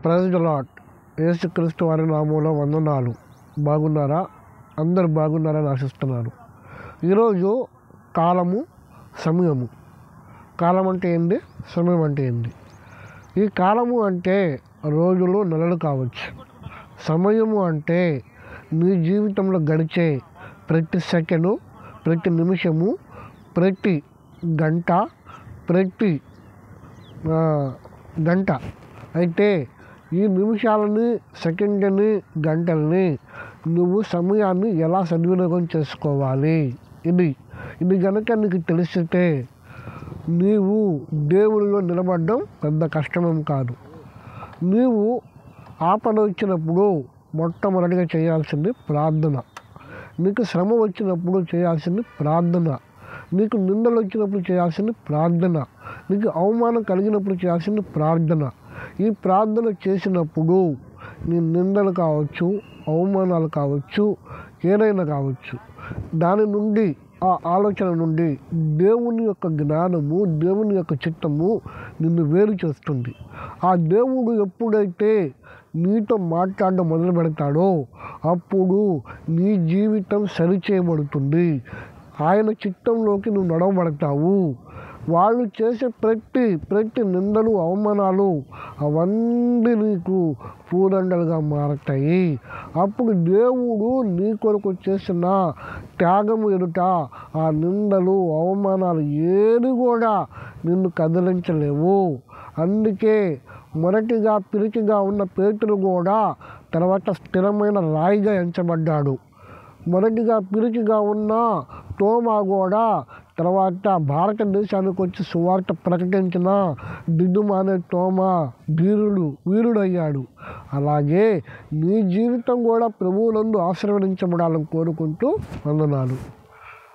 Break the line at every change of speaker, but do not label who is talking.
Praise the lord. యేసుక్రీస్తు వారి నామంలో వందనాలు. బాగున్నారా? అందరు బాగున్నారని ఆశిస్తున్నాను. ఈరోజు కాలము, సమయము. కాలం అంటే ఏంటి? సమయం అంటే ఏంటి? ఈ కాలము అంటే రోజులు, నెలలు కావచ్చు. సమయము అంటే నీ జీవితంలో గడిచే ప్రతి సెకండు, ప్రతి నిమిషము, ప్రతి గంట, ప్రతి గంట. అయితే ఈ నిమిషాలని, సెకండ్ని, గంటల్ని నువ్వు సమయాన్ని ఎలా సద్వినియోగం చేసుకోవాలి, ఇది కనుక నీకు తెలిస్తే నీవు దేవుడిలో నిలబడడం పెద్ద కష్టమేం కాదు. నీవు ఆపద వచ్చినప్పుడు మొట్టమొదటిగా చేయాల్సింది ప్రార్థన. నీకు శ్రమ వచ్చినప్పుడు చేయాల్సింది ప్రార్థన. నీకు నిందలు వచ్చినప్పుడు చేయాల్సింది ప్రార్థన. నీకు అవమానం కలిగినప్పుడు చేయాల్సింది ప్రార్థన. ఈ ప్రార్థన చేసినప్పుడు నీ నిందలు కావచ్చు, అవమానాలు కావచ్చు, ఏదైనా కావచ్చు, దాని నుండి, ఆ ఆలోచన నుండి దేవుని యొక్క జ్ఞానము, దేవుని యొక్క చిత్తము నిన్ను వేరు చేస్తుంది. ఆ దేవుడు ఎప్పుడైతే నీతో మాట్లాడడం మొదలు పెడతాడో అప్పుడు నీ జీవితం సరిచేయబడుతుంది. ఆయన చిత్తంలోకి నువ్వు నడవబడతావు. వాళ్ళు చేసే ప్రతి నిందలు, అవమానాలు అవన్నీ నీకు పూదండలుగా మారతాయి. అప్పుడు దేవుడు నీ కొరకు చేసిన త్యాగము ఎదుట ఆ నిందలు, అవమానాలు ఏది కూడా నిన్ను కదిలించలేవు. అందుకే మొదటిగా పిరికిగా ఉన్న పేతురు కూడా తర్వాత స్థిరమైన రాయిగా ఎంచబడ్డాడు. మొదటిగా పిరికిగా ఉన్న తోమా కూడా తర్వాత భారతదేశానికి వచ్చి సువార్త ప్రకటించిన దిద్దుమ అనే తోమా వీరుడయ్యాడు. అలాగే నీ జీవితం కూడా ప్రభువునందు ఆశీర్వదించబడాలని కోరుకుంటూ వందనాలు.